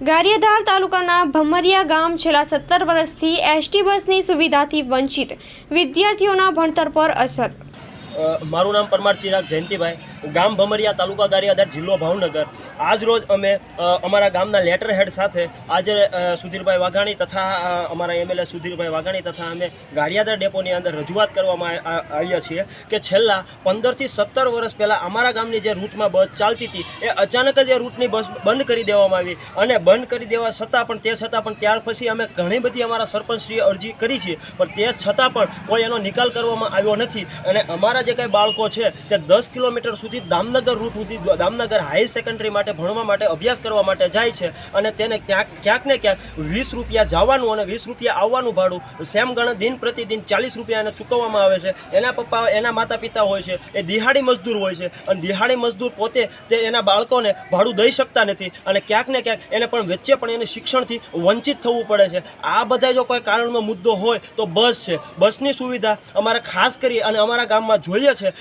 ગારિયાધાર તાલુકાના ભમરિયા ગામ છેલ્લા 17 વર્ષથી એસટી બસની સુવિધાથી વંચિત, વિદ્યાર્થીઓના ભણતર પર અસર। મારું નામ પરમાર ચિરાગ જયંતિભાઈ, ગામ ભમરિયા, તાલુકા ગારિયાધાર, જિલ્લો ભાવનગર। આજ રોજ અમે અમારા ગામના લેટર હેડ સાથે આજે સુધીરભાઈ વાઘાણી તથા અમારા એમએલએ સુધીરભાઈ વાઘાણી તથા અમે ગારિયાધાર ડેપોની અંદર રજૂઆત કરવામાં આવ્યા છીએ કે છેલ્લા 15 થી 17 વર્ષ પહેલાં અમારા ગામની જે રૂટમાં બસ ચાલતી હતી એ અચાનક જ એ રૂટની બસ બંધ કરી દેવામાં આવી અને બંધ કરી દેવા છતાં પણ ત્યાર પછી અમે ઘણી બધી અમારા સરપંચશ્રીએ અરજી કરી છે, પણ તે છતાં પણ કોઈ એનો નિકાલ કરવામાં આવ્યો નથી। અને અમારા જે કંઈ બાળકો છે તે 10 કિલોમીટર સુધી દામનગર રૂટ સુધી, દામનગર હાઈ સેકન્ડરી માટે ભણવા માટે, અભ્યાસ કરવા માટે જાય છે અને તેને ક્યાંક ને ક્યાંક 20 રૂપિયા જવાનું અને 20 રૂપિયા આવવાનું ભાડું સેમ ગણ દિન પ્રતિદિન 40 રૂપિયા એને ચૂકવવામાં આવે છે। એના પપ્પા, એના માતા પિતા હોય છે એ દિહાડી મજદૂર હોય છે અને દિહાડી મજદૂર પોતે તે એના બાળકોને ભાડું દઈ શકતા નથી અને ક્યાંક ને ક્યાંક એને પણ વચ્ચે પણ એને શિક્ષણથી વંચિત થવું પડે છે। આ બધા જો કોઈ કારણનો મુદ્દો હોય તો બસ છે। બસની સુવિધા અમારે ખાસ કરી અને અમારા ગામમાં જોઈએ છે।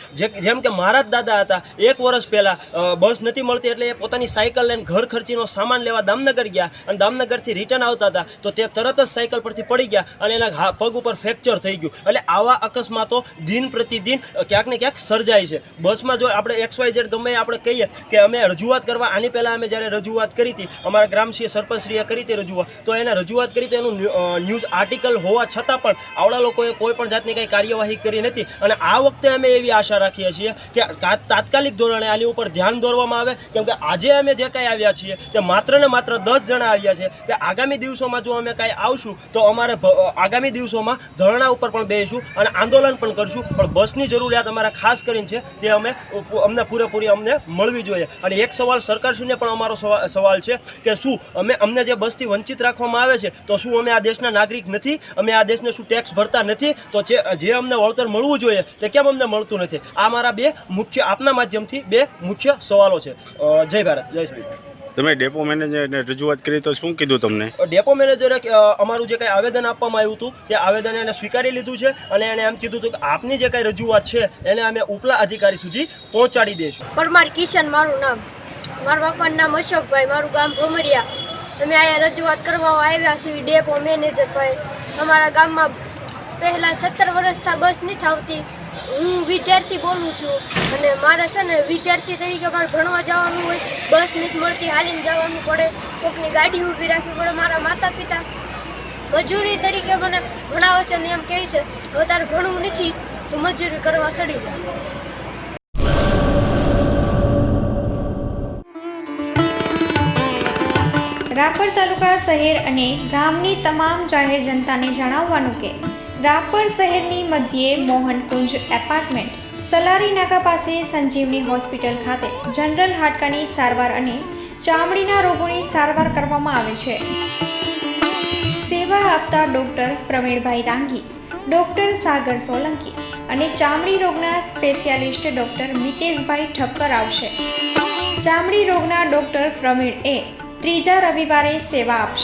જેમ કે મારા જ દાદા હતા, 1 વર્ષ પહેલાં બસ નથી મળતી એટલે એ પોતાની સાયકલ લઈને ઘર ખર્ચીનો સામાન લેવા દામનગર ગયા અને દામનગરથી રિટર્ન આવતા હતા તો તે તરત જ સાયકલ પરથી પડી ગયા અને એના પગ ઉપર ફ્રેક્ચર થઈ ગયું। એટલે આવા અકસ્માતો દિન પ્રતિદિન ક્યાંક ને ક્યાંક સર્જાય છે। બસમાં જો આપણે XYZ ગમે આપણે કહીએ કે અમે રજૂઆત કરવા, આની પહેલાં અમે જ્યારે રજૂઆત કરી હતી, અમારા ગ્રામશ્રીએ, સરપંચશ્રીએ કરી હતી રજૂઆત, તો એને રજૂઆત કરી તો એનું ન્યૂઝ આર્ટિકલ હોવા છતાં પણ આવડા લોકોએ કોઈ પણ જાતની કંઈ કાર્યવાહી કરી નથી। અને આ વખતે અમે એવી આશા રાખીએ છીએ કે તાત્કાલિક ધોરણે આની ઉપર ધ્યાન દોરવામાં આવે, કેમ કે આજે અમે જે કાંઈ આવ્યા છીએ તે માત્ર ને માત્ર 10 જણા આવ્યા છે કે આગામી દિવસોમાં જો અમે કાંઈ આવશું તો અમારે આગામી દિવસોમાં ધરણા ઉપર પણ બેસીશું અને આંદોલન પણ કરશું, પણ બસની જરૂરિયાત અમારા ખાસ કરીને છે તે અમને પૂરેપૂરી અમને મળવી જોઈએ। અને એક સવાલ સરકારશ્રીને પણ અમારો સવાલ છે કે શું અમને જે બસથી વંચિત રાખવામાં આવે છે તો શું અમે આ દેશના નાગરિક નથી? અમે આ દેશને શું ટેક્સ ભરતા નથી? તો જે અમને વળતર મળવું જોઈએ તે કેમ અમને મળતું નથી? આ મારા આપના માધ્યમથી બે મુખ્ય સવાલો છે। જય ભારત, જય શ્રી। તમે ડેપો મેનેજરને રજૂઆત કરી તો શું કીધું તમને? ડેપો મેનેજરે અમારું જે કંઈ આવેદન આપવામાં આવ્યું હતું તે આવેદન એને સ્વીકારી લીધું છે અને એને એમ કીધું હતું કે આપની જે કંઈ રજૂઆત છે એને અમે ઉપલા અધિકારી સુધી પહોંચાડી દઈશું। પરમાર કિશન મારું નામ, મારા બાપાનું નામ અશોકભાઈ, મારું ગામ ભમરિયા। અમે અહીંયા રજૂઆત કરવા આવ્યા છીએ ડેપો મેનેજર ભાઈ। અમારા ગામમાં પહેલાં 17 વર્ષથી બસ નથી આવતી। હું વિદ્યાર્થી બોલું છું અને મારે છે ને વિદ્યાર્થી તરીકે મારે ભણવા જવાનું હોય, બસ નથી મળતી, હાલીને જવાનું પડે, કોઈકની ગાડી ઊભી રાખવી પડે। મારા માતા પિતા મજૂરી તરીકે મને ભણાવે છે ને એમ કહે છે હવે તારે ભણવું નથી તો મજૂરી કરવા ચડી જાય। રાપર તાલુકા શહેર અને ગામની તમામ જાહેર જનતાને જણાવવાનું કે રાપર શહેરની મધ્યે મોહનકુંજ એપાર્ટમેન્ટ, સલારી નાકા પાસે સંજીવની હોસ્પિટલ ખાતે જનરલ હાડકાની સારવાર અને ચામડીના રોગોની સારવાર કરવામાં આવે છે। સેવા આપતા ડૉક્ટર પ્રવીણભાઈ રાંગી, ડૉક્ટર સાગર સોલંકી અને ચામડી રોગના સ્પેશિયાલિસ્ટ ડૉક્ટર મિતેશભાઈ ઠક્કર આવશે। ચામડી રોગના ડૉક્ટર પ્રવીણ ત્રીજા રવિવારે સેવા આપશે।